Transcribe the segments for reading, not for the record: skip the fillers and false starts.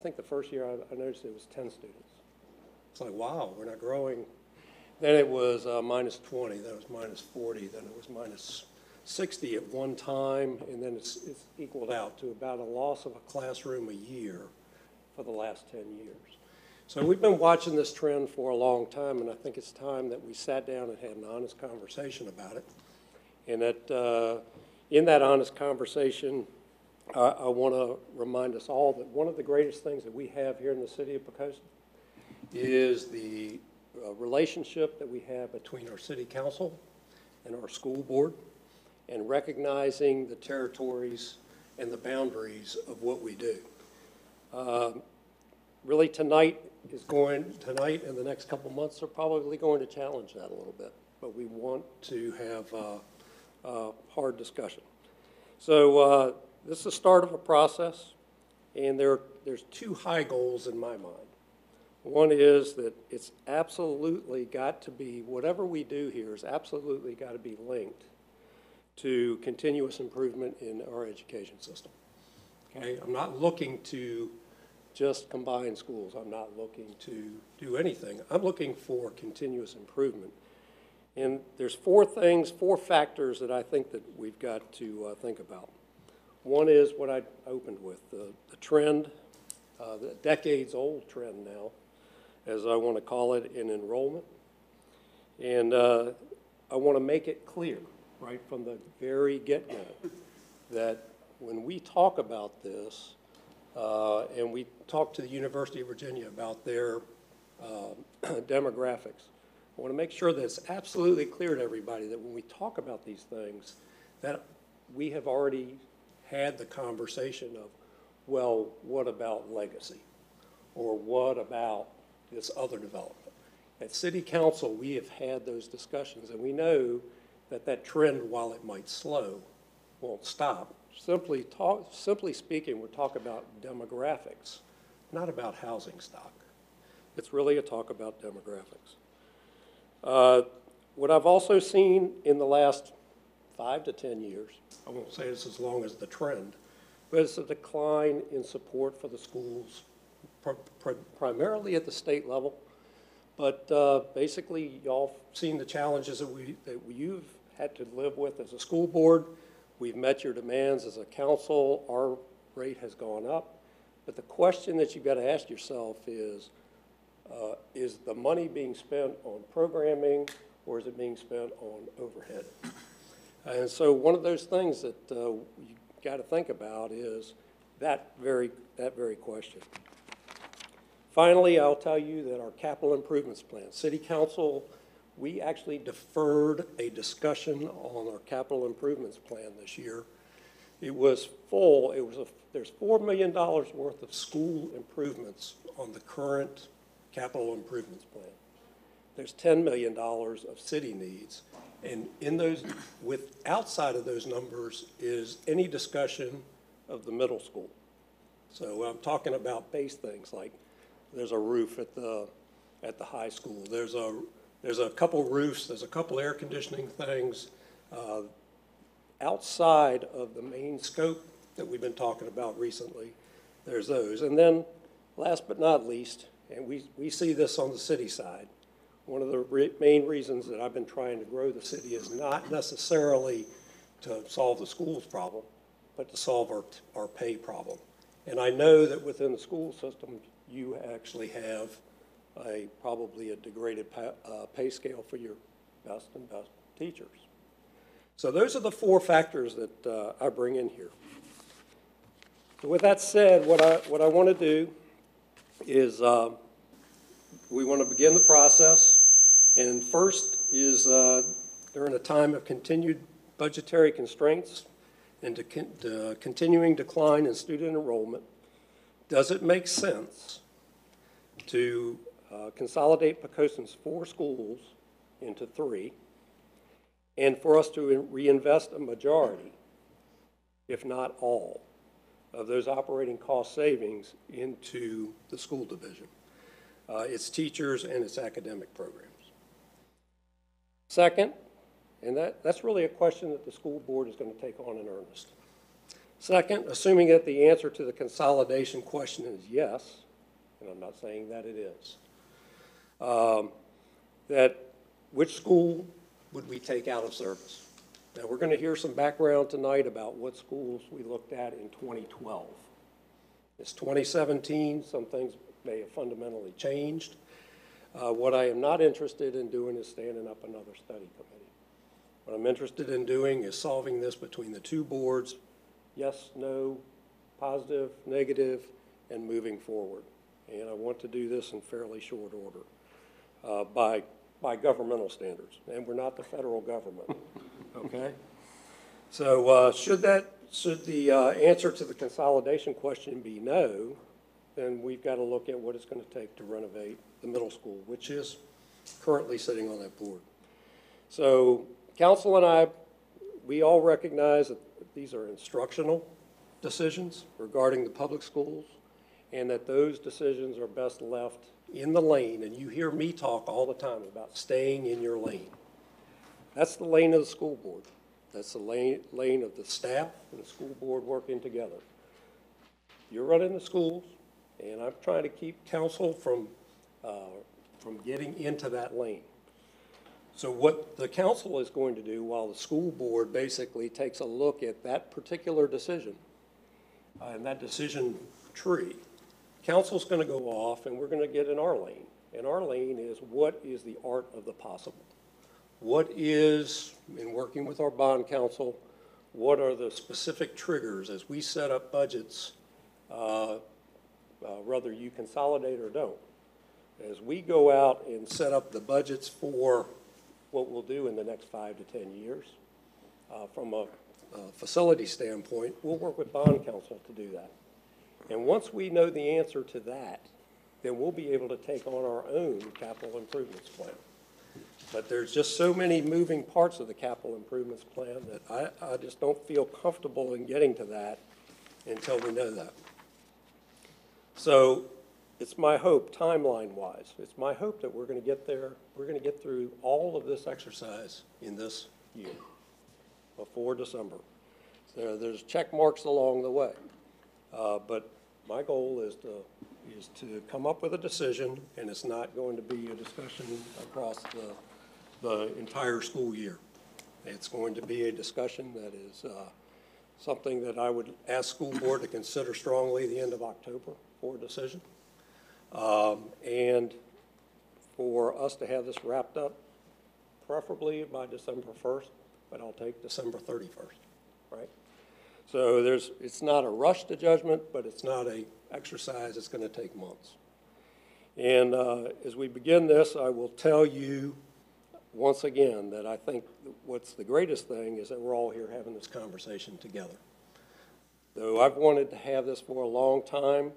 I think the first year I noticed it was 10 students. It's like, wow, we're not growing. Then it was minus 20, then it was minus 40, then it was minus 60 at one time, and then it's equaled out to about a loss of a classroom a year for the last 10 years. So we've been watching this trend for a long time, and I think it's time that we sat down and had an honest conversation about it. And that in that honest conversation, I want to remind us all that one of the greatest things that we have here in the city of Poquoson is the relationship that we have between our city council and our school board, and recognizing the territories and the boundaries of what we do. Really tonight and the next couple months are probably going to challenge that a little bit, but we want to have a hard discussion. So this is the start of a process, and there's two high goals in my mind. One is that it's absolutely got to be, whatever we do here is absolutely got to be linked to continuous improvement in our education system. Okay, I'm not looking to just combine schools. I'm not looking to do anything. I'm looking for continuous improvement. And there's four factors that I think that we've got to think about. One is what I opened with, the trend, the decades-old trend now, as I want to call it, in enrollment. And I want to make it clear, right from the very get-go, that when we talk about this, and we talk to the University of Virginia about their demographics, I want to make sure that it's absolutely clear to everybody that when we talk about these things, that we have already had the conversation of, well, what about legacy? Or what about this other development? At City Council, we have had those discussions, and we know that that trend, while it might slow, won't stop. Simply speaking, we're talking about demographics, not about housing stock. It's really a talk about demographics. What I've also seen in the last 5 to 10 years, I won't say it's as long as the trend, but it's a decline in support for the schools, primarily at the state level. But basically, y'all seen the challenges that you've had to live with as a school board. We've met your demands as a council. Our rate has gone up. But the question that you've got to ask yourself is the money being spent on programming, or is it being spent on overhead? And so one of those things that you got to think about is that very question. Finally, I'll tell you that our capital improvements plan, City Council, we actually deferred a discussion on our capital improvements plan this year. It was full. There's $4 million worth of school improvements on the current capital improvements plan. There's $10 million of city needs. And in those, outside of those numbers is any discussion of the middle school. So I'm talking about base things like there's a roof at the high school. There's a couple roofs. There's a couple air conditioning things outside of the main scope that we've been talking about recently. There's those. And then last but not least, and we see this on the city side, one of the main reasons that I've been trying to grow the city is not necessarily to solve the schools problem, but to solve our pay problem. And I know that within the school system, you actually have probably a degraded pay scale for your best and best teachers. So those are the four factors that I bring in here. So with that said, what I want to do is we want to begin the process. And first is during a time of continued budgetary constraints and continuing decline in student enrollment, does it make sense to consolidate Poquoson's 4 schools into 3 and for us to reinvest a majority, if not all, of those operating cost savings into the school division, its teachers and its academic programs? Second, and that's really a question that the school board is going to take on in earnest. Second, assuming that the answer to the consolidation question is yes, and I'm not saying that it is, that which school would we take out of service? Now, we're going to hear some background tonight about what schools we looked at in 2012. It's 2017. Some things may have fundamentally changed. What I am not interested in doing is standing up another study committee. What I'm interested in doing is solving this between the two boards, yes, no, positive, negative, and moving forward. And I want to do this in fairly short order by governmental standards. And we're not the federal government, okay? So should the answer to the consolidation question be no, then we've got to look at what it's going to take to renovate the middle school, which is currently sitting on that board. So council and I, we all recognize that these are instructional decisions regarding the public schools, and that those decisions are best left in the lane. And you hear me talk all the time about staying in your lane. That's the lane of the school board. That's the lane of the staff and the school board working together. You're running the schools, and I'm trying to keep council from getting into that lane. So what the council is going to do while the school board basically takes a look at that particular decision and that decision tree, council's going to go off and we're going to get in our lane. And our lane is what is the art of the possible? What is, in working with our bond council, what are the specific triggers as we set up budgets, whether you consolidate or don't? As we go out and set up the budgets for what we'll do in the next 5 to 10 years, from a facility standpoint, we'll work with bond council to do that. And once we know the answer to that, then we'll be able to take on our own capital improvements plan. But there's just so many moving parts of the capital improvements plan that I just don't feel comfortable in getting to that until we know that. So it's my hope, timeline-wise, it's my hope that we're going to get there, we're going to get through all of this exercise in this year, before December. So there's check marks along the way. But my goal is to come up with a decision, and it's not going to be a discussion across the entire school year. It's going to be a discussion that is something that I would ask school board to consider strongly at the end of October for a decision. And for us to have this wrapped up, preferably by December 1st, but I'll take December 31st, right? So it's not a rush to judgment, but it's not an exercise that's going to take months. And as we begin this, I will tell you once again that I think what's the greatest thing is that we're all here having this conversation together. Though I've wanted to have this for a long time,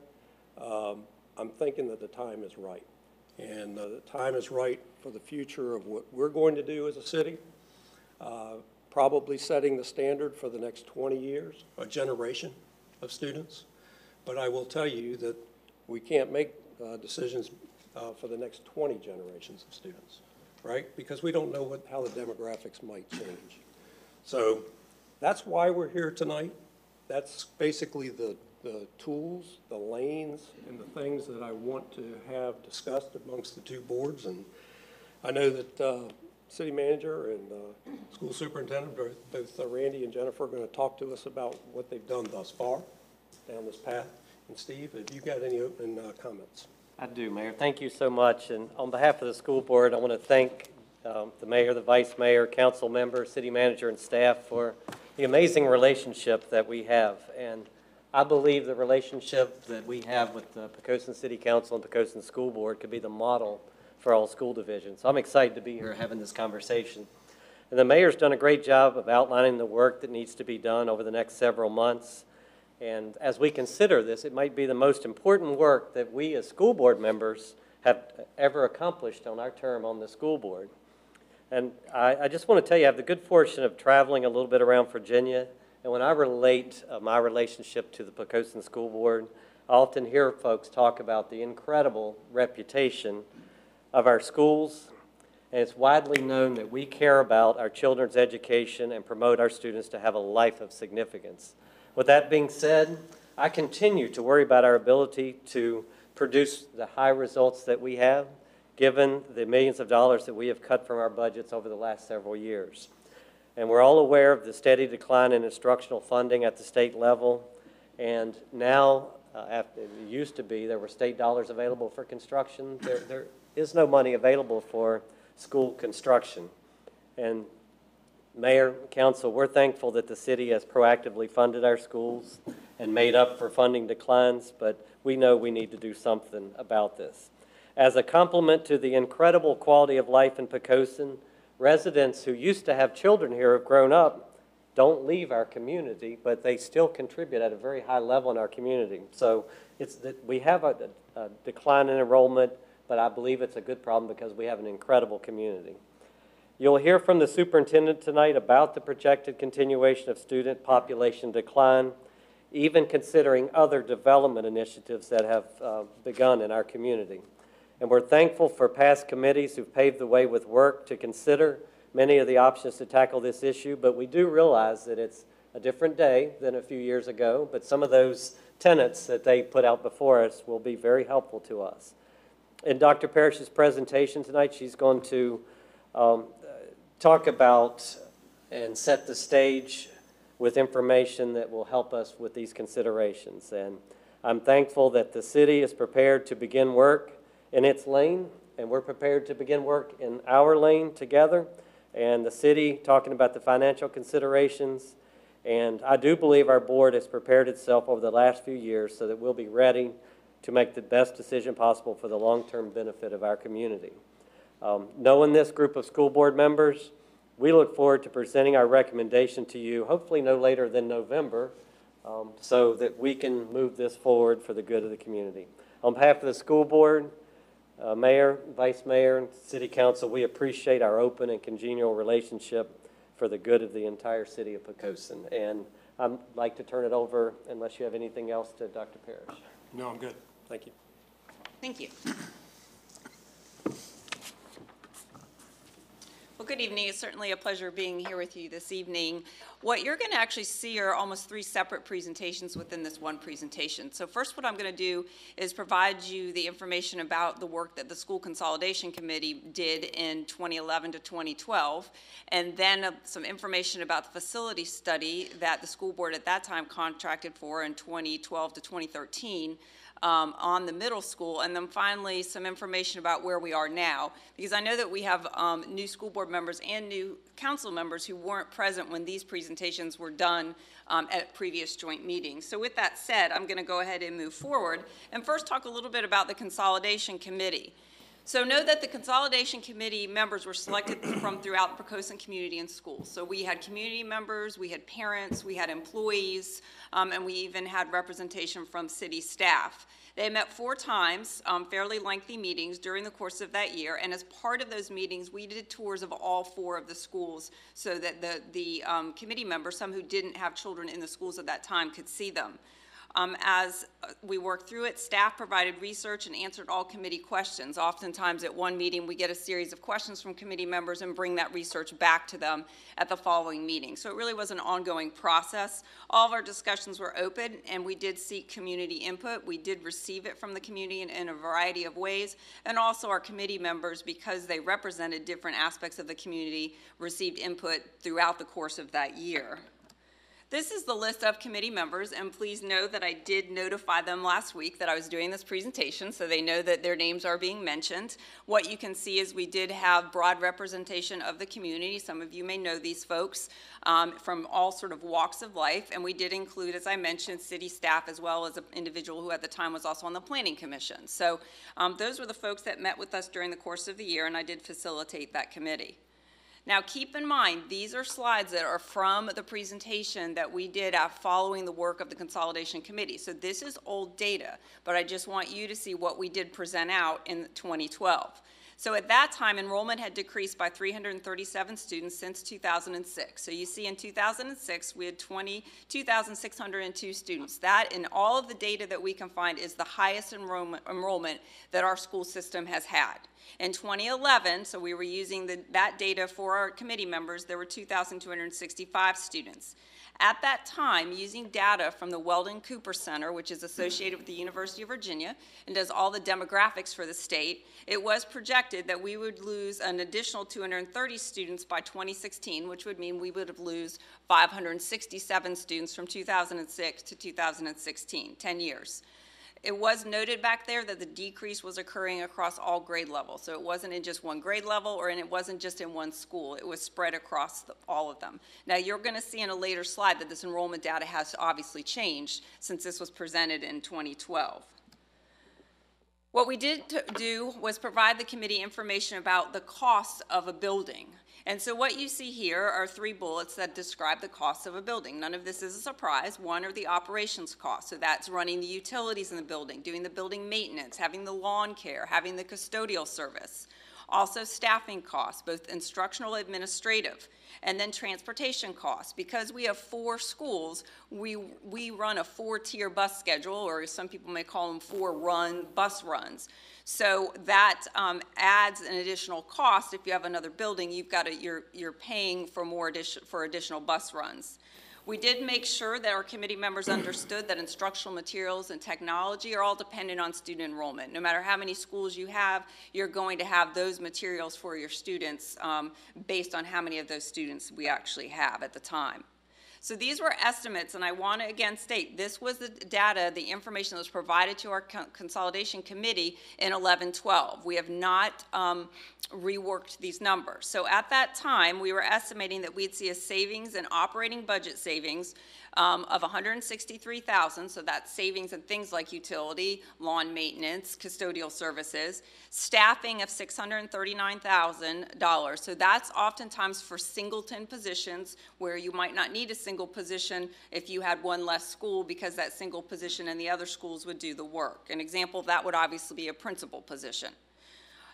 I'm thinking that the time is right. And the time is right for the future of what we're going to do as a city, probably setting the standard for the next 20 years, a generation of students. But I will tell you that we can't make decisions for the next 20 generations of students, right? Because we don't know how the demographics might change. So that's why we're here tonight. That's basically the tools, the lanes, and the things that I want to have discussed amongst the two boards. And I know that city manager and school superintendent, both Randy and Jennifer, are going to talk to us about what they've done thus far down this path. And Steve, have you got any opening comments? I do, Mayor. Thank you so much. And on behalf of the school board, I want to thank the mayor, the vice mayor, council members, city manager, and staff for the amazing relationship that we have. And I believe the relationship that we have with the Poquoson City Council and Poquoson School Board could be the model for all school divisions. So I'm excited to be here having this conversation. And the mayor's done a great job of outlining the work that needs to be done over the next several months. And as we consider this, it might be the most important work that we as school board members have ever accomplished on our term on the school board. And I just want to tell you, I have the good fortune of traveling a little bit around Virginia. And when I relate my relationship to the Poquoson School Board, I often hear folks talk about the incredible reputation of our schools. And it's widely known that we care about our children's education and promote our students to have a life of significance. With that being said, I continue to worry about our ability to produce the high results that we have, given the millions of dollars that we have cut from our budgets over the last several years. And we're all aware of the steady decline in instructional funding at the state level. And now, after it used to be, there were state dollars available for construction. There is no money available for school construction. And Mayor, Council, we're thankful that the city has proactively funded our schools and made up for funding declines, but we know we need to do something about this. As a complement to the incredible quality of life in Poquoson, residents who used to have children here have grown up, don't leave our community, but they still contribute at a very high level in our community. So it's that we have a decline in enrollment, but I believe it's a good problem because we have an incredible community. You'll hear from the superintendent tonight about the projected continuation of student population decline, even considering other development initiatives that have begun in our community. And we're thankful for past committees who've paved the way with work to consider many of the options to tackle this issue, but we do realize that it's a different day than a few years ago, but some of those tenets that they put out before us will be very helpful to us. In Dr. Parrish's presentation tonight, she's going to talk about and set the stage with information that will help us with these considerations. And I'm thankful that the city is prepared to begin work in its lane, and we're prepared to begin work in our lane together. And the city talking about the financial considerations. And I do believe our board has prepared itself over the last few years so that we'll be ready to make the best decision possible for the long-term benefit of our community. Knowing this group of school board members, we look forward to presenting our recommendation to you, hopefully no later than November, so that we can move this forward for the good of the community. On behalf of the school board, Mayor, Vice Mayor, and City Council, we appreciate our open and congenial relationship for the good of the entire city of Poquoson. And I'd like to turn it over, unless you have anything else, to Dr. Parrish. No, I'm good. Thank you. Thank you. Well, good evening. It's certainly a pleasure being here with you this evening. What you're going to actually see are almost 3 separate presentations within this one presentation. So first, what I'm going to do is provide you the information about the work that the School Consolidation Committee did in 2011 to 2012, and then some information about the facility study that the school board at that time contracted for in 2012 to 2013. On the middle school, and then finally some information about where we are now, because I know that we have new school board members and new council members who weren't present when these presentations were done at previous joint meetings. So with that said, I'm going to go ahead and move forward and first talk a little bit about the Consolidation Committee. So know that the Consolidation Committee members were selected from throughout the Poquoson community and schools. So we had community members, we had parents, we had employees, and we even had representation from city staff. They met 4 times, fairly lengthy meetings during the course of that year, and as part of those meetings, we did tours of all 4 of the schools so that the committee members, some who didn't have children in the schools at that time, could see them. As we worked through it, staff provided research and answered all committee questions. Oftentimes at one meeting, we get a series of questions from committee members and bring that research back to them at the following meeting. So it really was an ongoing process. All of our discussions were open, and we did seek community input. We did receive it from the community in a variety of ways, and also our committee members, because they represented different aspects of the community, received input throughout the course of that year. This is the list of committee members, and please know that I did notify them last week that I was doing this presentation, so they know that their names are being mentioned. What you can see is we did have broad representation of the community. Some of you may know these folks from all sort of walks of life, and we did include, as I mentioned, city staff as well as an individual who at the time was also on the Planning Commission. So those were the folks that met with us during the course of the year, and I did facilitate that committee. Now keep in mind, these are slides that are from the presentation that we did following the work of the Consolidation Committee. So this is old data, but I just want you to see what we did present out in 2012. So at that time, enrollment had decreased by 337 students since 2006. So you see in 2006, we had 22,602 students. That, in all of the data that we can find, is the highest enrollment that our school system has had. In 2011, so we were using that data for our committee members, there were 2,265 students. At that time, using data from the Weldon Cooper Center, which is associated with the University of Virginia and does all the demographics for the state, it was projected that we would lose an additional 230 students by 2016, which would mean we would have lose 567 students from 2006 to 2016, 10 years. It was noted back there that the decrease was occurring across all grade levels. So it wasn't in just one grade level, and it wasn't just in one school. It was spread across all of them. Now, you're going to see in a later slide that this enrollment data has obviously changed since this was presented in 2012. What we did do was provide the committee information about the cost of a building. And so what you see here are 3 bullets that describe the cost of a building. None of this is a surprise. One are the operations costs. So that's running the utilities in the building, doing the building maintenance, having the lawn care, having the custodial service. Also staffing costs, both instructional, administrative, and then transportation costs. Because we have 4 schools, we run a 4-tier bus schedule, or some people may call them 4 bus runs. So that adds an additional cost. If you have another building, you're paying for additional bus runs. We did make sure that our committee members understood that instructional materials and technology are all dependent on student enrollment. No matter how many schools you have, you're going to have those materials for your students based on how many of those students we actually have at the time. So these were estimates, and I want to again state this was the data, the information that was provided to our consolidation committee in 11-12. We have not reworked these numbers. So at that time, we were estimating that we'd see a savings in operating budget savings of $163,000, so that's savings in things like utility, lawn maintenance, custodial services, staffing of $639,000, so that's oftentimes for singleton positions where you might not need a single position if you had one less school because that single position and the other schools would do the work. An example of that would obviously be a principal position.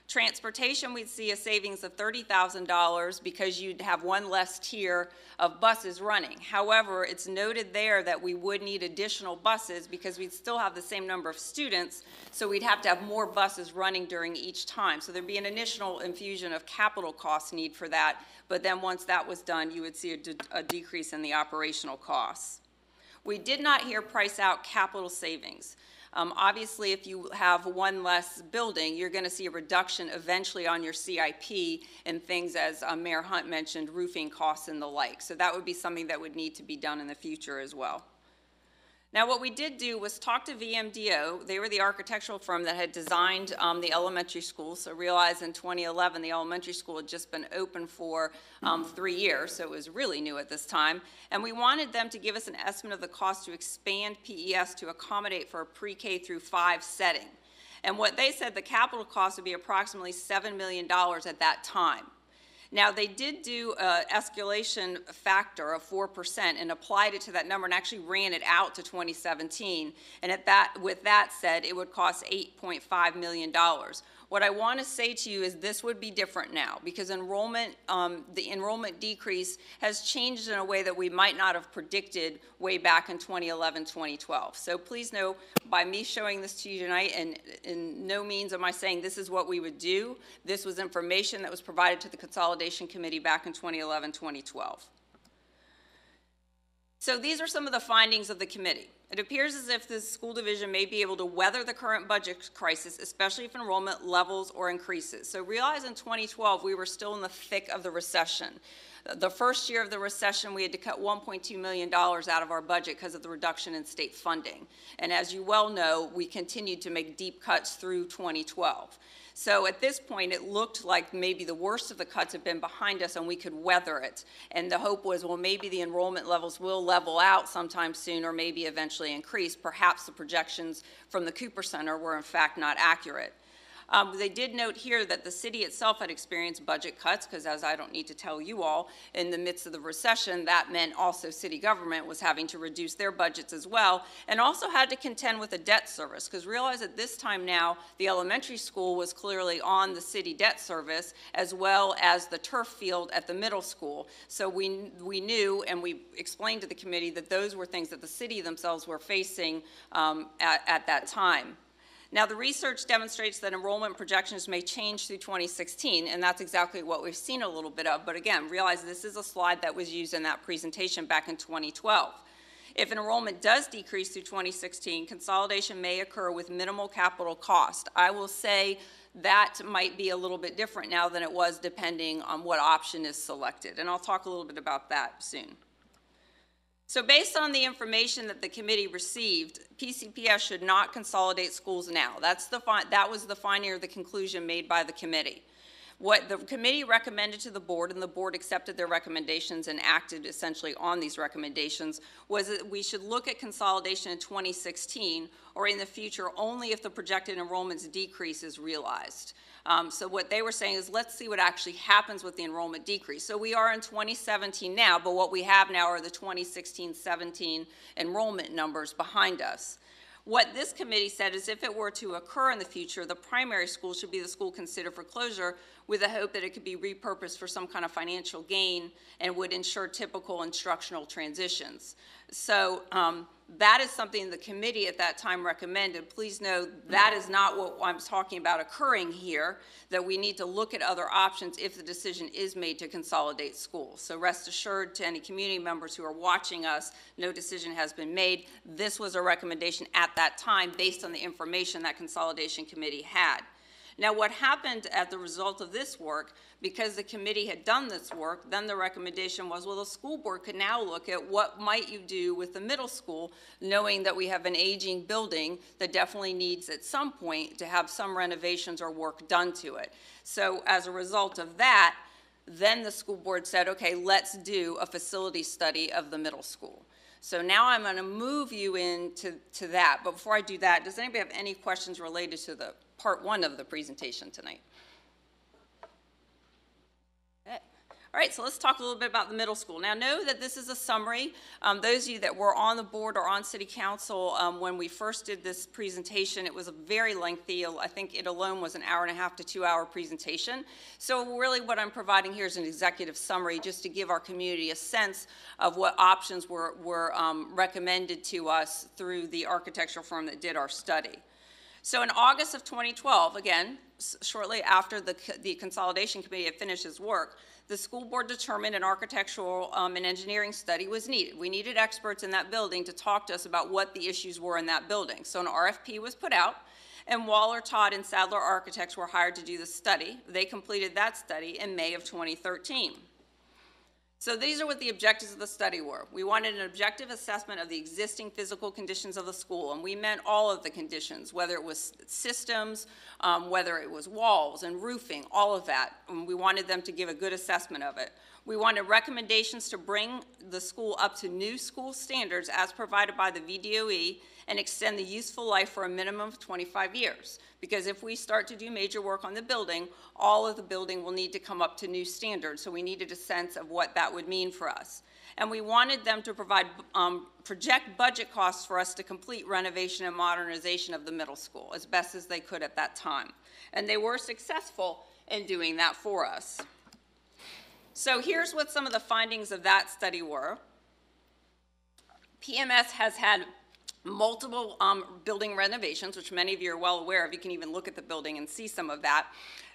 Transportation, we'd see a savings of $30,000 because you'd have one less tier of buses running. However, it's noted there that we would need additional buses because we'd still have the same number of students, so we'd have to have more buses running during each time. So there'd be an initial infusion of capital cost need for that, but then once that was done, you would see a decrease in the operational costs. We did not hear price out capital savings. Obviously, if you have one less building, you're going to see a reduction eventually on your CIP and things, as Mayor Hunt mentioned, roofing costs and the like. So that would be something that would need to be done in the future as well. Now, what we did do was talk to VMDO. They were the architectural firm that had designed the elementary school. So realize in 2011, the elementary school had just been open for 3 years, so it was really new at this time. And we wanted them to give us an estimate of the cost to expand PES to accommodate for a pre-K through 5 setting. And what they said, the capital cost would be approximately $7 million at that time. Now, they did do an escalation factor of 4% and applied it to that number and actually ran it out to 2017. And with that said, it would cost $8.5 million. What I want to say to you is this would be different now because enrollment, the enrollment decrease has changed in a way that we might not have predicted way back in 2011, 2012. So please know, by me showing this to you tonight, and in no means am I saying this is what we would do. This was information that was provided to the Consolidation Committee back in 2011, 2012. So these are some of the findings of the committee. It appears as if the school division may be able to weather the current budget crisis, especially if enrollment levels or increases. So realize in 2012, we were still in the thick of the recession. The first year of the recession, we had to cut $1.2 million out of our budget because of the reduction in state funding. And as you well know, we continued to make deep cuts through 2012. So at this point, it looked like maybe the worst of the cuts had been behind us and we could weather it. And the hope was, well, maybe the enrollment levels will level out sometime soon or maybe eventually increase. Perhaps the projections from the Cooper Center were in fact not accurate. They did note here that the city itself had experienced budget cuts, because as I don't need to tell you all, in the midst of the recession, that meant also city government was having to reduce their budgets as well, and also had to contend with a debt service, because realize at this time now, the elementary school was clearly on the city debt service, as well as the turf field at the middle school. So we knew, and we explained to the committee, that those were things that the city themselves were facing at that time. Now, the research demonstrates that enrollment projections may change through 2016, and that's exactly what we've seen a little bit of. But again, realize this is a slide that was used in that presentation back in 2012. If enrollment does decrease through 2016, consolidation may occur with minimal capital cost. I will say that might be a little bit different now than it was depending on what option is selected, and I'll talk a little bit about that soon. So based on the information that the committee received, PCPS should not consolidate schools now. That was the finding or the conclusion made by the committee. What the committee recommended to the board, and the board accepted their recommendations and acted essentially on these recommendations, was that we should look at consolidation in 2016 or in the future only if the projected enrollments decrease is realized. So what they were saying is, let's see what actually happens with the enrollment decrease. So we are in 2017 now, but what we have now are the 2016-17 enrollment numbers behind us. What this committee said is if it were to occur in the future, the primary school should be the school considered for closure with the hope that it could be repurposed for some kind of financial gain and would ensure typical instructional transitions. So that is something the committee at that time recommended. Please know that is not what I'm talking about occurring here, that we need to look at other options if the decision is made to consolidate schools. So rest assured to any community members who are watching us, no decision has been made. This was a recommendation at that time based on the information that consolidation committee had. Now, what happened as the result of this work, because the committee had done this work, then the recommendation was, well, the school board could now look at what might you do with the middle school, knowing that we have an aging building that definitely needs at some point to have some renovations or work done to it. So as a result of that, then the school board said, okay, let's do a facility study of the middle school. So now I'm going to move you into that. But before I do that, does anybody have any questions related to the part one of the presentation tonight? Okay. All right, so let's talk a little bit about the middle school. Now, know that this is a summary. Those of you that were on the board or on City Council when we first did this presentation, it was a very lengthy, I think it alone was an 1.5 to 2 hour presentation. So really what I'm providing here is an executive summary just to give our community a sense of what options were recommended to us through the architectural firm that did our study. So in August of 2012, again, shortly after the consolidation committee had finished its work, the school board determined an architectural and engineering study was needed. We needed experts in that building to talk to us about what the issues were in that building. So an RFP was put out, and Waller, Todd, and Sadler Architects were hired to do the study. They completed that study in May of 2013. So these are what the objectives of the study were. We wanted an objective assessment of the existing physical conditions of the school, and we meant all of the conditions, whether it was systems, whether it was walls and roofing, all of that. And we wanted them to give a good assessment of it. We wanted recommendations to bring the school up to new school standards as provided by the VDOE and extend the useful life for a minimum of 25 years. Because if we start to do major work on the building, all of the building will need to come up to new standards. So we needed a sense of what that would mean for us. And we wanted them to provide, project budget costs for us to complete renovation and modernization of the middle school as best as they could at that time. And they were successful in doing that for us. So here's what some of the findings of that study were. PMS has had multiple building renovations, which many of you are well aware of. You can even look at the building and see some of that.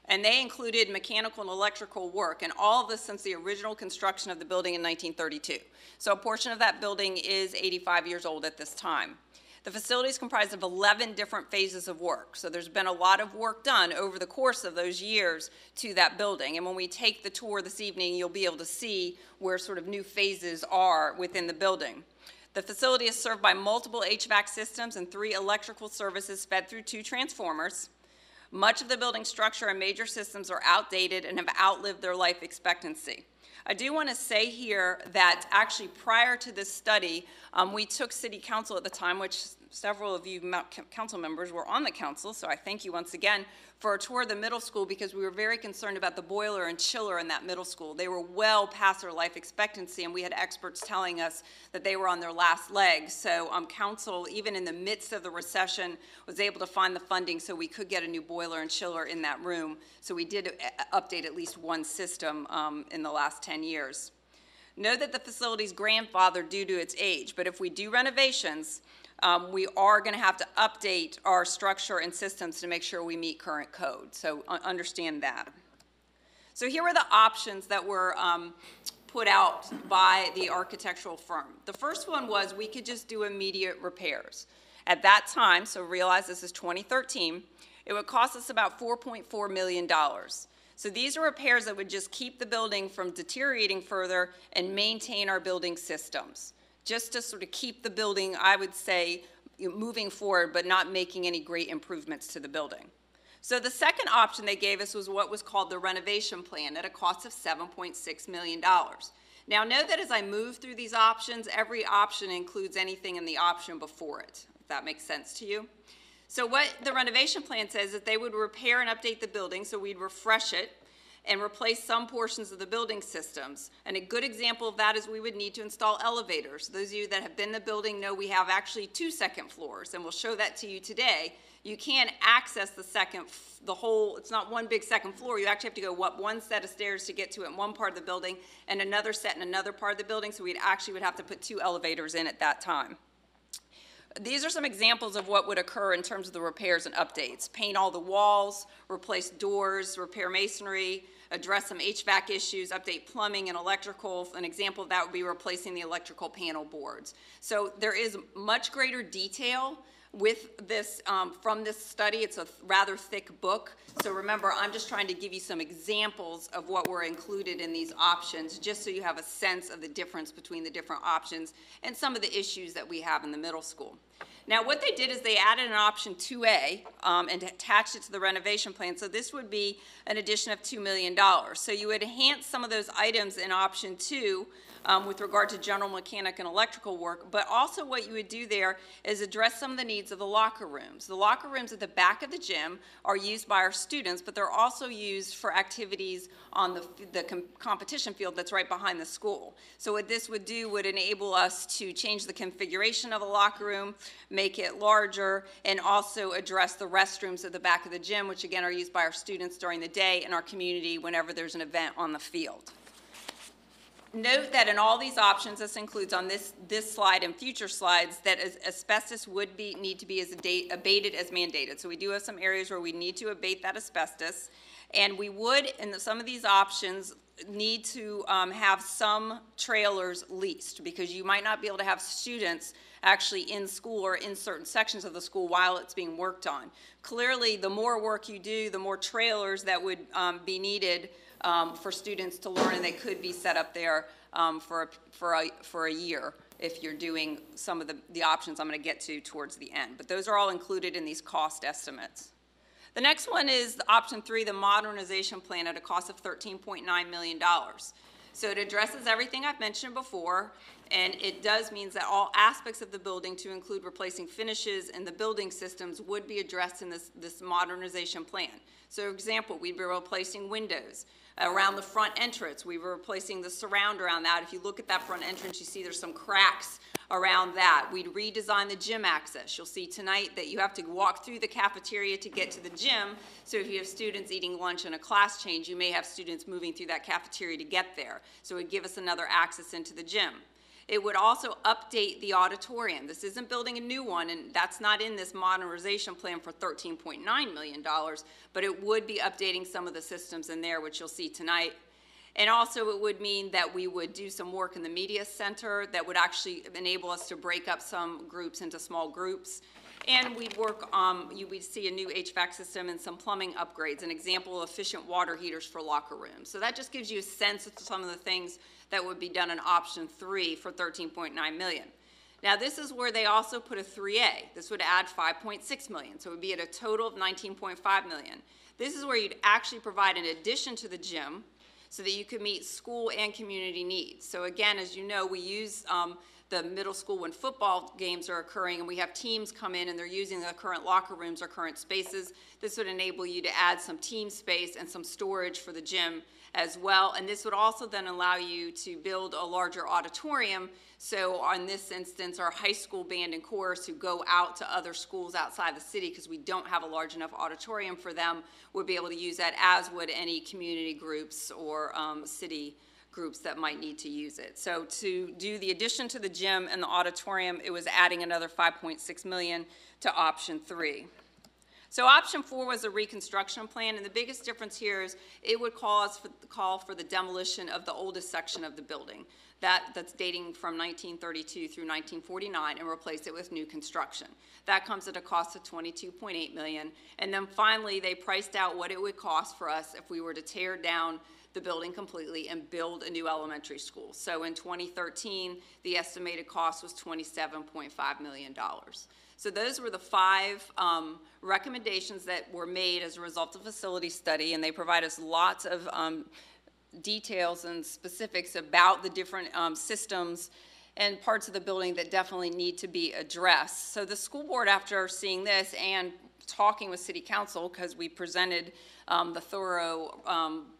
And they included mechanical and electrical work, and all of this since the original construction of the building in 1932. So a portion of that building is 85 years old at this time. The facility is comprised of 11 different phases of work. So there's been a lot of work done over the course of those years to that building. And when we take the tour this evening, you'll be able to see where sort of new phases are within the building. The facility is served by multiple HVAC systems and 3 electrical services fed through 2 transformers. Much of the building structure and major systems are outdated and have outlived their life expectancy. I do want to say here that actually prior to this study, we took City Council at the time, which several of you council members were on the council, so I thank you once again for a tour of the middle school because we were very concerned about the boiler and chiller in that middle school. They were well past their life expectancy, and we had experts telling us that they were on their last legs. So council, even in the midst of the recession, was able to find the funding so we could get a new boiler and chiller in that room. So we did update at least one system in the last 10 years. Know that the facility is grandfathered due to its age, but if we do renovations, we are going to have to update our structure and systems to make sure we meet current code. So understand that. So here are the options that were put out by the architectural firm. The first one was we could just do immediate repairs. At that time, so realize this is 2013, it would cost us about $4.4 million. So these are repairs that would just keep the building from deteriorating further and maintain our building systems, just to sort of keep the building, I would say, moving forward, but not making any great improvements to the building. So the second option they gave us was what was called the renovation plan at a cost of $7.6 million. Now know that as I move through these options, every option includes anything in the option before it, if that makes sense to you. So what the renovation plan says is that they would repair and update the building, so we'd refresh it and replace some portions of the building systems. And a good example of that is we would need to install elevators. Those of you that have been in the building know we have actually 2 second floors, and we'll show that to you today. You can't access the whole, it's not one big second floor. You actually have to go up one set of stairs to get to it in one part of the building and another set in another part of the building, so we'd actually would have to put 2 elevators in at that time. These are some examples of what would occur in terms of the repairs and updates. Paint all the walls, replace doors, repair masonry, address some HVAC issues, update plumbing and electrical. An example of that would be replacing the electrical panel boards. So there is much greater detail with this, from this study. It's a rather thick book. So remember, I'm just trying to give you some examples of what were included in these options, just so you have a sense of the difference between the different options and some of the issues that we have in the middle school. Now, what they did is they added an option 2A and attached it to the renovation plan. So this would be an addition of $2 million. So you would enhance some of those items in option 2 with regard to general mechanic and electrical work, but also what you would do there is address some of the needs of the locker rooms. The locker rooms at the back of the gym are used by our students, but they're also used for activities on the competition field that's right behind the school. So what this would do would enable us to change the configuration of a locker room, make it larger, and also address the restrooms at the back of the gym, which again are used by our students during the day and our community whenever there's an event on the field. Note that in all these options, this includes on this slide and future slides, that asbestos would need to be abated as mandated. So we do have some areas where we need to abate that asbestos. And we would, in some of these options, need to have some trailers leased, because you might not be able to have students actually in school or in certain sections of the school while it's being worked on. Clearly, the more work you do, the more trailers that would be needed for students to learn, and they could be set up there for a year if you're doing some of the options I'm going to get to towards the end. But those are all included in these cost estimates. The next one is the option 3, the modernization plan, at a cost of $13.9 million. So it addresses everything I've mentioned before, and it does means that all aspects of the building, to include replacing finishes and the building systems, would be addressed in this modernization plan. So for example, we'd be replacing windows. Around the front entrance, we were replacing the surround around that. If you look at that front entrance, you see there's some cracks around that. We'd redesign the gym access. You'll see tonight that you have to walk through the cafeteria to get to the gym. So if you have students eating lunch in a class change, you may have students moving through that cafeteria to get there. So it would give us another access into the gym. It would also update the auditorium. This isn't building a new one, and that's not in this modernization plan for $13.9 million, but it would be updating some of the systems in there, which you'll see tonight. And also it would mean that we would do some work in the media center that would actually enable us to break up some groups into small groups. And we'd work we'd see a new HVAC system and some plumbing upgrades, an example of efficient water heaters for locker rooms. So that just gives you a sense of some of the things that would be done in option 3 for $13.9 million. Now this is where they also put a 3A. This would add $5.6 million, so it would be at a total of $19.5 million. This is where you'd actually provide an addition to the gym so that you could meet school and community needs. So again, as you know, we use the middle school when football games are occurring and we have teams come in and they're using the current locker rooms or current spaces. This would enable you to add some team space and some storage for the gym as well. And this would also then allow you to build a larger auditorium. So on this instance, our high school band and chorus who go out to other schools outside the city because we don't have a large enough auditorium for them would be able to use that, as would any community groups or city groups that might need to use it. So to do the addition to the gym and the auditorium, it was adding another $5.6 million to option 3. So option 4 was a reconstruction plan, and the biggest difference here is it would call for the demolition of the oldest section of the building. That's dating from 1932 through 1949, and replace it with new construction. That comes at a cost of $22.8 million. And then finally, they priced out what it would cost for us if we were to tear down the building completely and build a new elementary school. So in 2013, the estimated cost was $27.5 million. So those were the 5 recommendations that were made as a result of facility study, and they provide us lots of details and specifics about the different systems and parts of the building that definitely need to be addressed. So the school board, after seeing this and talking with City Council, because we presented the thorough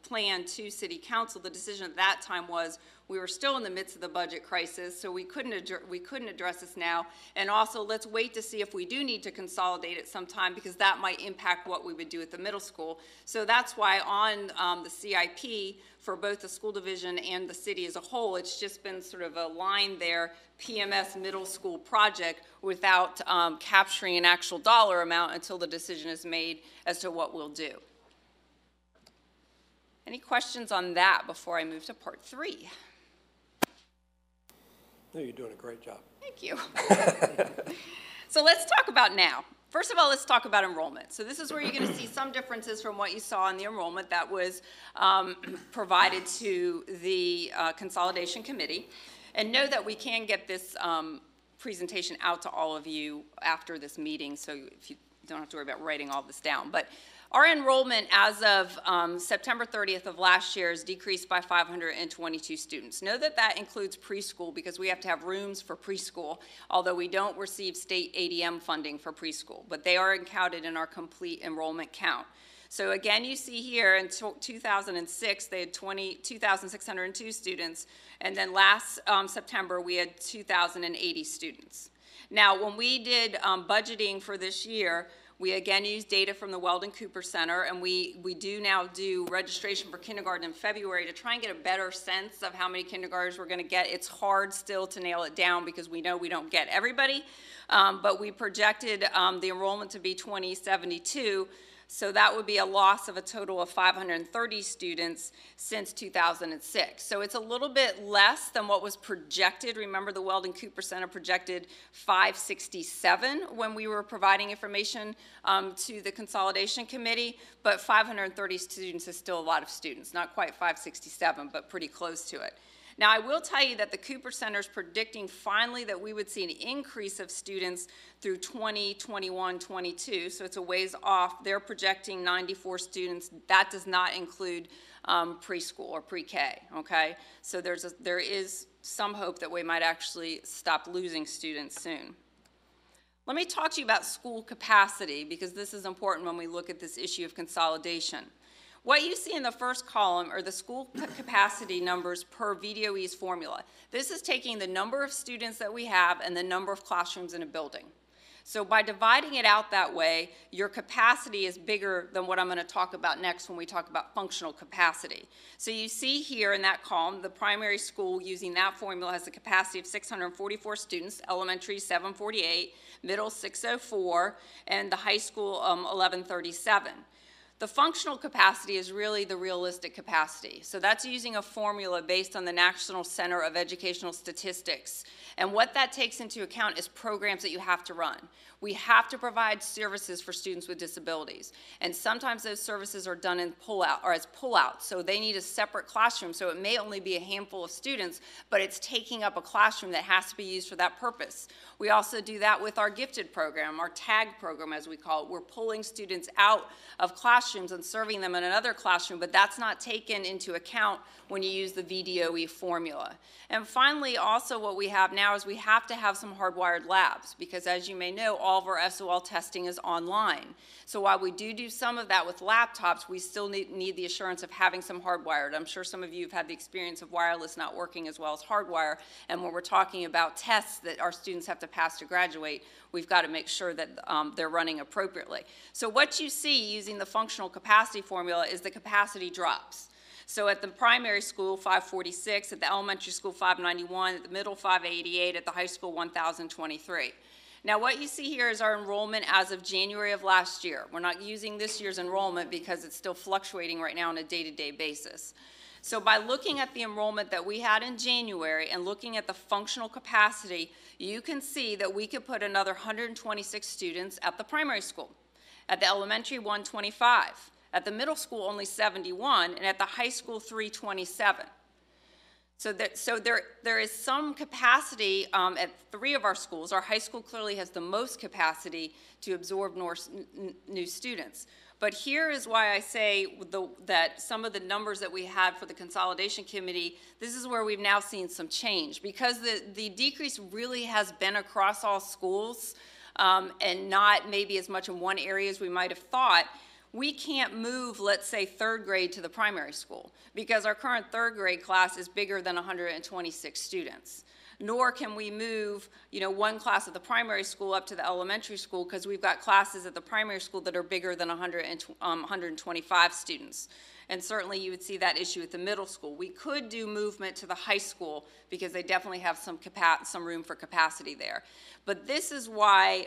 plan to City Council, the decision at that time was we were still in the midst of the budget crisis, so we couldn't address this now. And also, let's wait to see if we do need to consolidate it sometime, because that might impact what we would do at the middle school. So that's why on the CIP for both the school division and the city as a whole, it's just been sort of a line there, PMS middle school project, without capturing an actual dollar amount until the decision is made as to what we'll do. Any questions on that before I move to part 3? No, you're doing a great job. Thank you. So let's talk about now. First of all, let's talk about enrollment. So this is where you're going to see some differences from what you saw in the enrollment that was provided to the consolidation committee. And know that we can get this presentation out to all of you after this meeting, so if you don't have to worry about writing all this down. But our enrollment as of September 30th of last year is decreased by 522 students. Know that that includes preschool, because we have to have rooms for preschool, although we don't receive state ADM funding for preschool, but they are counted in our complete enrollment count. So again, you see here in 2006, they had 2,602 students, and then last September, we had 2,080 students. Now, when we did budgeting for this year, we again used data from the Weldon Cooper Center, and we do now do registration for kindergarten in February to try and get a better sense of how many kindergartners we're going to get. It's hard still to nail it down because we know we don't get everybody, but we projected the enrollment to be 2072. So that would be a loss of a total of 530 students since 2006. So it's a little bit less than what was projected. Remember, the Weldon Cooper Center projected 567 when we were providing information to the consolidation committee, but 530 students is still a lot of students. Not quite 567, but pretty close to it. Now, I will tell you that the Cooper Center is predicting finally that we would see an increase of students through 2021-22, so it's a ways off. They're projecting 94 students. That does not include preschool or pre-K, okay? So there is some hope that we might actually stop losing students soon. Let me talk to you about school capacity, because this is important when we look at this issue of consolidation. What you see in the first column are the school capacity numbers per VDOE's formula. This is taking the number of students that we have and the number of classrooms in a building. So by dividing it out that way, your capacity is bigger than what I'm going to talk about next when we talk about functional capacity. So you see here in that column, the primary school using that formula has a capacity of 644 students, elementary 748, middle 604, and the high school 1137. The functional capacity is really the realistic capacity. So that's using a formula based on the National Center of Educational Statistics. And what that takes into account is programs that you have to run. We have to provide services for students with disabilities. And sometimes those services are done in pull-out or as pull-out. So they need a separate classroom. So it may only be a handful of students, but it's taking up a classroom that has to be used for that purpose. We also do that with our gifted program, our TAG program as we call it. We're pulling students out of classrooms and serving them in another classroom, but that's not taken into account when you use the VDOE formula. And finally, also what we have now is we have to have some hardwired labs because as you may know, all of our SOL testing is online. So while we do some of that with laptops, we still need the assurance of having some hardwired. I'm sure some of you have had the experience of wireless not working as well as hardwire, and when we're talking about tests that our students have to pass to graduate, we've got to make sure that they're running appropriately. So what you see using the functional capacity formula is the capacity drops. So at the primary school, 546, at the elementary school, 591, at the middle, 588, at the high school, 1,023. Now what you see here is our enrollment as of January of last year. We're not using this year's enrollment because it's still fluctuating right now on a day-to-day basis. So by looking at the enrollment that we had in January and looking at the functional capacity, you can see that we could put another 126 students at the primary school. At the elementary, 125. At the middle school, only 71, and at the high school, 327. So there is some capacity at 3 of our schools. Our high school clearly has the most capacity to absorb new students. But here is why I say that some of the numbers that we had for the consolidation committee, this is where we've now seen some change. Because the decrease really has been across all schools and not maybe as much in one area as we might have thought, we can't move, let's say, 3rd grade to the primary school because our current 3rd grade class is bigger than 126 students. Nor can we move, one class at the primary school up to the elementary school because we've got classes at the primary school that are bigger than 125 students. And certainly you would see that issue at the middle school. We could do movement to the high school because they definitely have some room for capacity there. But this is why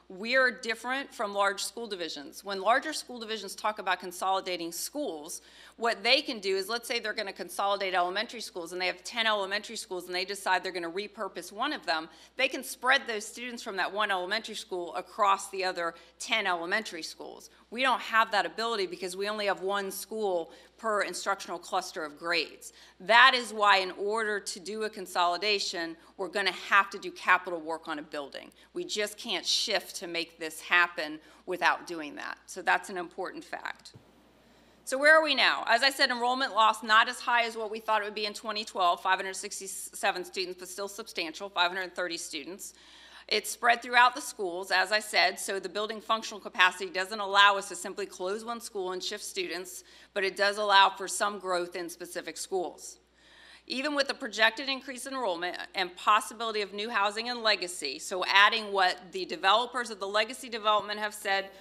we're different from large school divisions. When larger school divisions talk about consolidating schools, what they can do is, let's say they're going to consolidate elementary schools and they have 10 elementary schools and they decide they're going to repurpose one of them, they can spread those students from that one elementary school across the other 10 elementary schools. We don't have that ability because we only have one school per instructional cluster of grades. That is why in order to do a consolidation, we're going to have to do capital work on a building. We just can't shift to make this happen without doing that. So that's an important fact. So where are we now? As I said, enrollment loss not as high as what we thought it would be in 2012, 567 students, but still substantial, 530 students. It's spread throughout the schools, as I said, so the building functional capacity doesn't allow us to simply close one school and shift students, but it does allow for some growth in specific schools. Even with the projected increase in enrollment and possibility of new housing and legacy, so adding what the developers of the legacy development have said,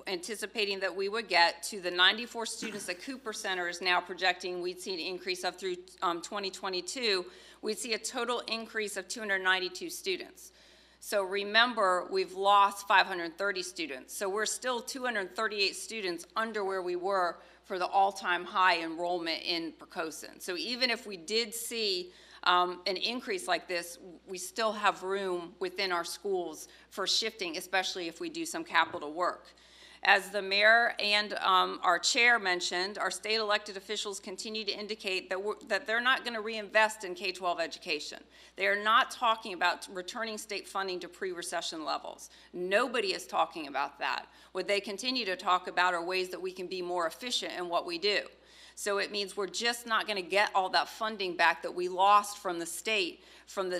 anticipating that we would get to the 94 students that Cooper Center is now projecting we'd see an increase of through 2022, we'd see a total increase of 292 students. So remember, we've lost 530 students. So we're still 238 students under where we were for the all-time high enrollment in Poquoson. So even if we did see an increase like this, we still have room within our schools for shifting, especially if we do some capital work. As the mayor and our chair mentioned, our state elected officials continue to indicate that they're not going to reinvest in K-12 education. They are not talking about returning state funding to pre-recession levels. Nobody is talking about that. What they continue to talk about are ways that we can be more efficient in what we do. So it means we're just not going to get all that funding back that we lost from the state from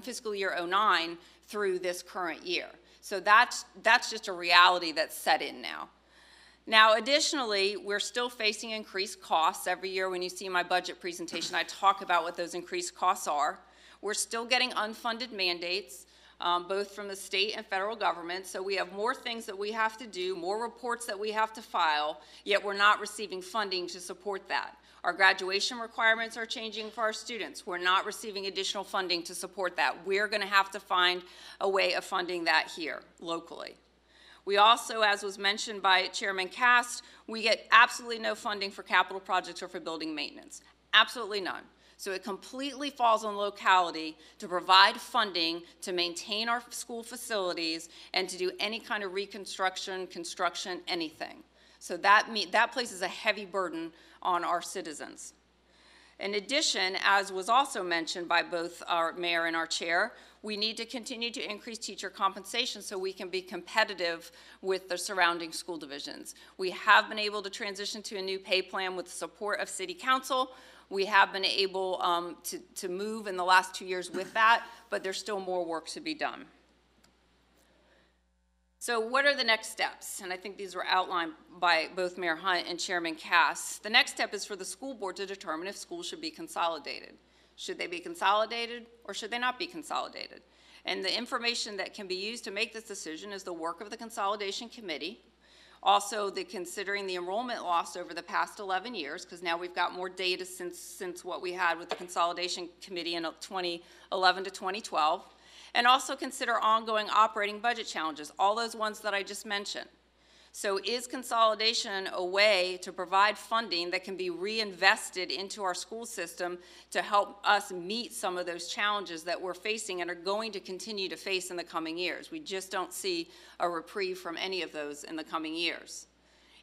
fiscal year 09 through this current year. So that's just a reality that's set in now. Now, additionally, we're still facing increased costs. Every year when you see my budget presentation, I talk about what those increased costs are. We're still getting unfunded mandates, both from the state and federal government. So we have more things that we have to do, more reports that we have to file, yet we're not receiving funding to support that. Our graduation requirements are changing for our students. We're not receiving additional funding to support that. We're going to have to find a way of funding that here, locally. We also, as was mentioned by Chairman Cast, we get absolutely no funding for capital projects or for building maintenance. Absolutely none. So it completely falls on locality to provide funding to maintain our school facilities and to do any kind of reconstruction, construction, anything. So that places a heavy burden on our citizens. In addition, as was also mentioned by both our mayor and our chair, we need to continue to increase teacher compensation so we can be competitive with the surrounding school divisions. We have been able to transition to a new pay plan with the support of City Council. We have been able to move in the last 2 years with that, but there's still more work to be done. So what are the next steps? And I think these were outlined by both Mayor Hunt and Chairman Cass. The next step is for the school board to determine if schools should be consolidated. Should they be consolidated or should they not be consolidated? And the information that can be used to make this decision is the work of the consolidation committee. Also, considering the enrollment loss over the past 11 years, because now we've got more data since what we had with the consolidation committee in 2011 to 2012. And also consider ongoing operating budget challenges, all those ones that I just mentioned. So is consolidation a way to provide funding that can be reinvested into our school system to help us meet some of those challenges that we're facing and are going to continue to face in the coming years? We just don't see a reprieve from any of those in the coming years.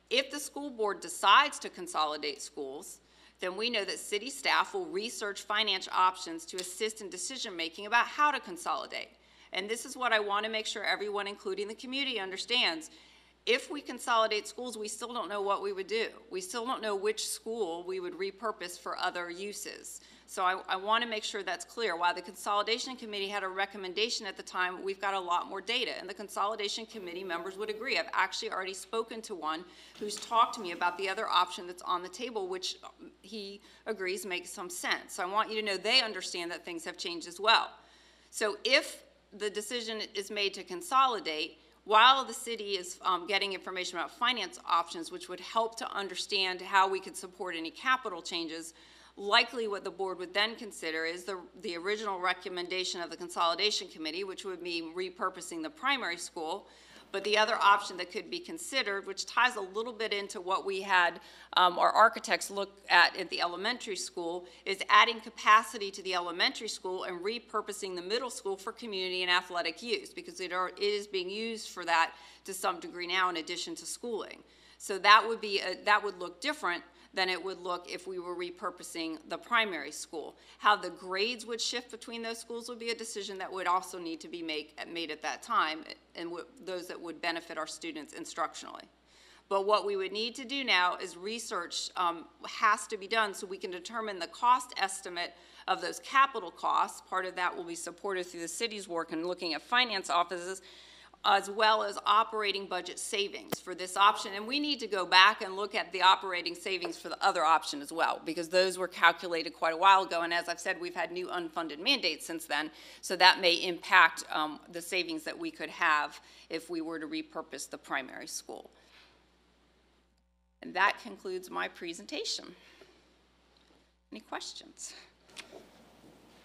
If the school board decides to consolidate schools, then we know that city staff will research financial options to assist in decision-making about how to consolidate. And this is what I want to make sure everyone, including the community, understands. If we consolidate schools, we still don't know what we would do. We still don't know which school we would repurpose for other uses. So I want to make sure that's clear. While the consolidation committee had a recommendation at the time, we've got a lot more data, and the consolidation committee members would agree. I've actually already spoken to one who's talked to me about the other option that's on the table, which he agrees makes some sense. So I want you to know they understand that things have changed as well. So if the decision is made to consolidate, while the city is getting information about finance options, which would help to understand how we could support any capital changes, likely what the board would then consider is the original recommendation of the consolidation committee, which would mean repurposing the primary school. But the other option that could be considered, which ties a little bit into what we had our architects look at the elementary school, is adding capacity to the elementary school and repurposing the middle school for community and athletic use, because it is being used for that to some degree now in addition to schooling. So that would look different than it would look if we were repurposing the primary school. How the grades would shift between those schools would be a decision that would also need to be made at that time, and those that would benefit our students instructionally. But what we would need to do now is research has to be done so we can determine the cost estimate of those capital costs. Part of that will be supported through the city's work and looking at finance offices, as well as operating budget savings for this option. And we need to go back and look at the operating savings for the other option as well, because those were calculated quite a while ago. And as I've said, we've had new unfunded mandates since then. So that may impact the savings that we could have if we were to repurpose the primary school. And that concludes my presentation. Any questions?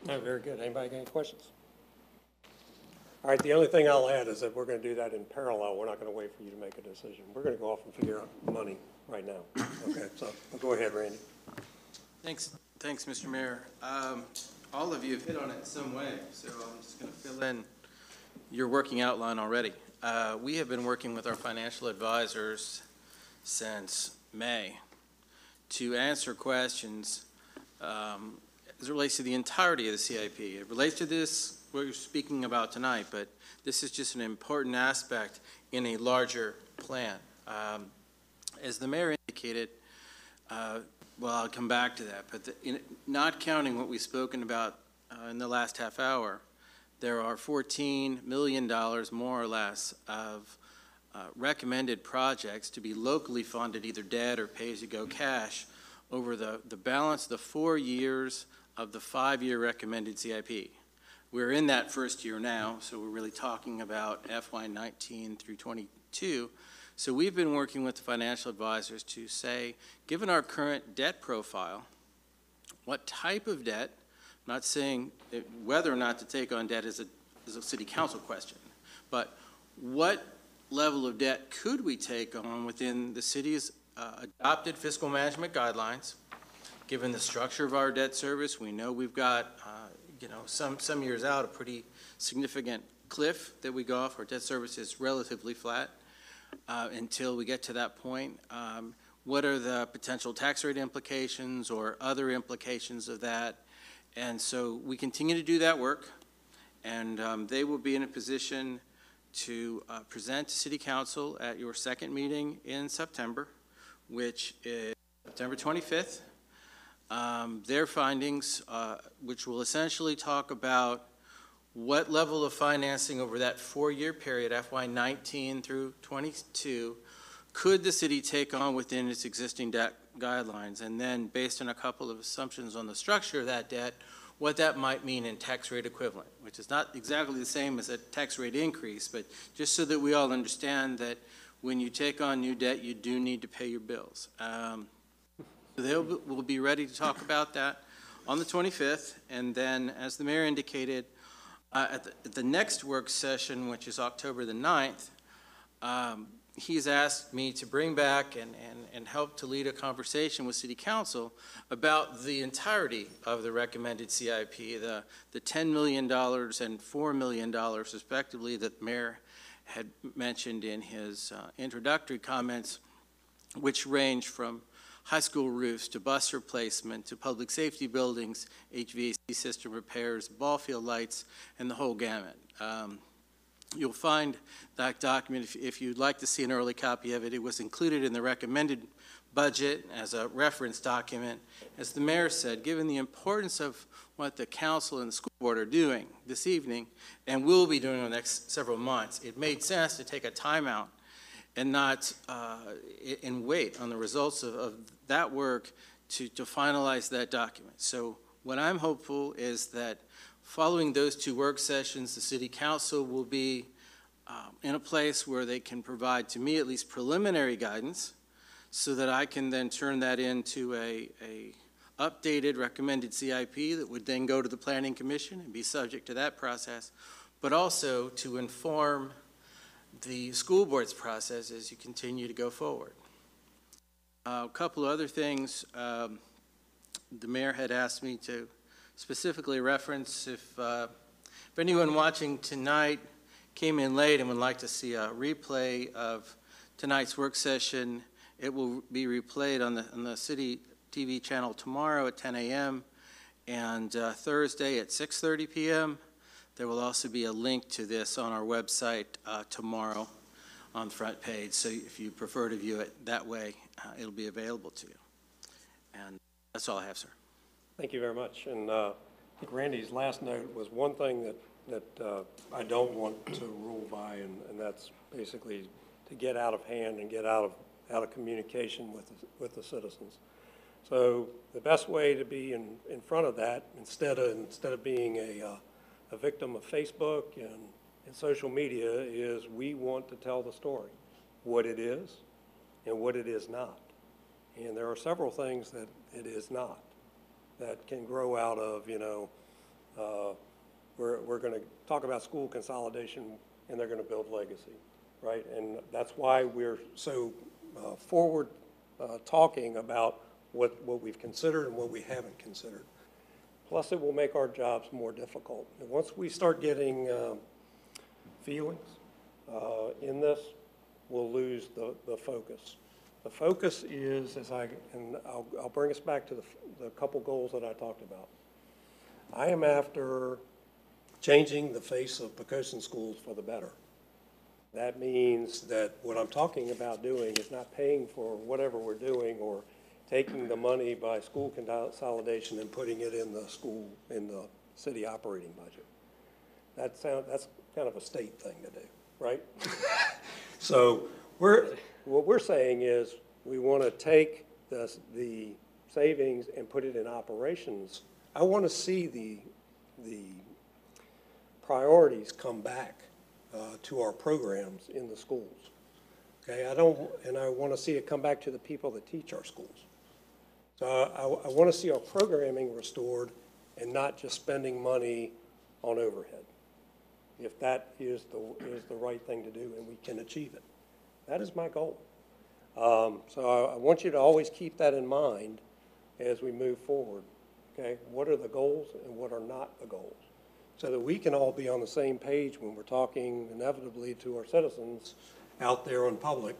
No, very good. Anybody got any questions? All right, the only thing I'll add is that we're going to do that in parallel. We're not going to wait for you to make a decision. We're going to go off and figure out money right now. Okay, so go ahead, Randy. Thanks, Mr. Mayor. All of you have hit on it in some way, so I'm just going to fill in your working outline already. We have been working with our financial advisors since May to answer questions as it relates to the entirety of the CIP. It relates to this, what you're speaking about tonight, but this is just an important aspect in a larger plan. As the mayor indicated, well, I'll come back to that, but not counting what we've spoken about in the last half hour, there are $14 million more or less of recommended projects to be locally funded, either debt or pay-as-you-go cash, over the balance of the 4 years of the 5-year recommended CIP. We're in that first year now, so we're really talking about FY19 through 22. So we've been working with the financial advisors to say, given our current debt profile, what type of debt, I'm not saying whether or not to take on debt is a city council question, but what level of debt could we take on within the city's adopted fiscal management guidelines given the structure of our debt service, we know we've got, some years out, a pretty significant cliff that we go off. Our debt service is relatively flat until we get to that point. What are the potential tax rate implications or other implications of that? And so we continue to do that work, and they will be in a position to present to City Council at your second meeting in September, which is September 25th. Their findings, which will essentially talk about what level of financing over that 4-year period, FY19 through 22, could the city take on within its existing debt guidelines, and then based on a couple of assumptions on the structure of that debt, what that might mean in tax rate equivalent, which is not exactly the same as a tax rate increase, but just so that we all understand that when you take on new debt, you do need to pay your bills. We'll be ready to talk about that on the 25th, and then, as the mayor indicated, at the next work session, which is October the 9th, he's asked me to bring back and help to lead a conversation with City Council about the entirety of the recommended CIP, the $10 million and $4 million respectively that the mayor had mentioned in his introductory comments, which range from high school roofs to bus replacement to public safety buildings, HVAC system repairs, ball field lights, and the whole gamut. You'll find that document, if you'd like to see an early copy of it, it was included in the recommended budget as a reference document. As the mayor said, given the importance of what the council and the school board are doing this evening, and will be doing in the next several months, it made sense to take a timeout and not and wait on the results of that work to finalize that document. So what I'm hopeful is that following those 2 work sessions, the City Council will be in a place where they can provide to me at least preliminary guidance so that I can then turn that into a updated recommended CIP that would then go to the Planning Commission and be subject to that process, but also to inform the school board's process as you continue to go forward. A couple of other things the mayor had asked me to specifically reference. If anyone watching tonight came in late and would like to see a replay of tonight's work session, it will be replayed on the city TV channel tomorrow at 10 a.m. and Thursday at 6:30 p.m. There will also be a link to this on our website tomorrow on the front page. So if you prefer to view it that way, it'll be available to you. And that's all I have, sir. Thank you very much. And I think Randy's last note was one thing that I don't want to rule by, and that's basically to get out of hand and get out of communication with the citizens. So the best way to be in front of that, instead of being a victim of Facebook and social media, is we want to tell the story, what it is and what it is not. And there are several things that it is not that can grow out of, we're going to talk about school consolidation and they're going to build legacy, right? And that's why we're so forward talking about what we've considered and what we haven't considered. Plus, it will make our jobs more difficult. And once we start getting feelings in this, we'll lose the focus. The focus is, I'll bring us back to the couple goals that I talked about. I am after changing the face of Poquoson schools for the better. That means that what I'm talking about doing is not paying for whatever we're doing or taking the money by school consolidation and putting it in the city operating budget. That's kind of a state thing to do, right? So what we're saying is we want to take the savings and put it in operations. I want to see the priorities come back to our programs in the schools. Okay, I want to see it come back to the people that teach our schools. So I want to see our programming restored and not just spending money on overhead, if that is the right thing to do and we can achieve it. That is my goal. So I want you to always keep that in mind as we move forward, okay? What are the goals and what are not the goals? So that we can all be on the same page when we're talking inevitably to our citizens out there in public.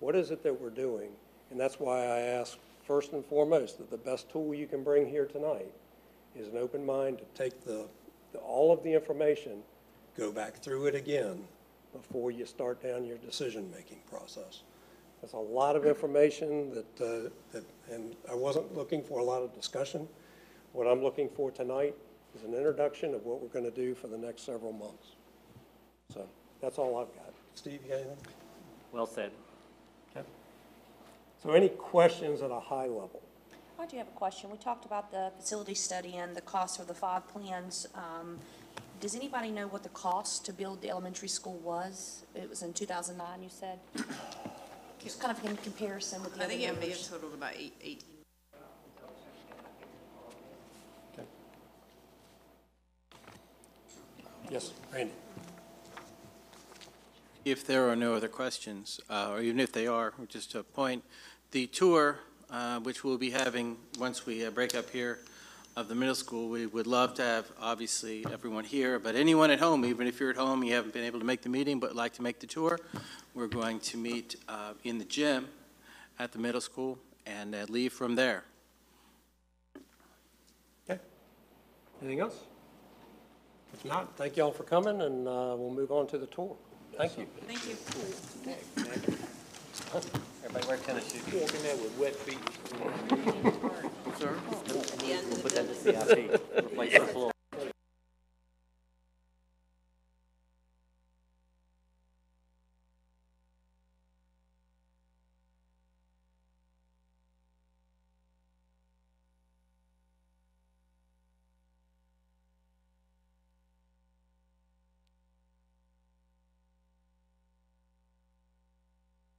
What is it that we're doing? And that's why I ask, first and foremost, that the best tool you can bring here tonight is an open mind to take all of the information, go back through it again before you start down your decision-making process. That's a lot of information and I wasn't looking for a lot of discussion. What I'm looking for tonight is an introduction of what we're going to do for the next several months. So that's all I've got. Steve, you got anything? Well said. Okay. So any questions at a high level? I do have a question. We talked about the facility study and the cost of the 5 plans. Does anybody know what the cost to build the elementary school was? It was in 2009, you said? Just kind of in comparison with the I other think it may have numbers. totaled about 18. Okay. Yes, Randy. If there are no other questions, or even if they are, just to point, the tour, which we'll be having once we break up here of the middle school, we would love to have, obviously, everyone here, but anyone at home, even if you're at home, you haven't been able to make the meeting, but like to make the tour, we're going to meet in the gym at the middle school and leave from there. Okay. Anything else? If not, thank you all for coming, and we'll move on to the tour. Thank you. Thank you. Everybody wear tennis shoes. Walking there with wet feet. Sir? We'll put that to CIP, replace the floor.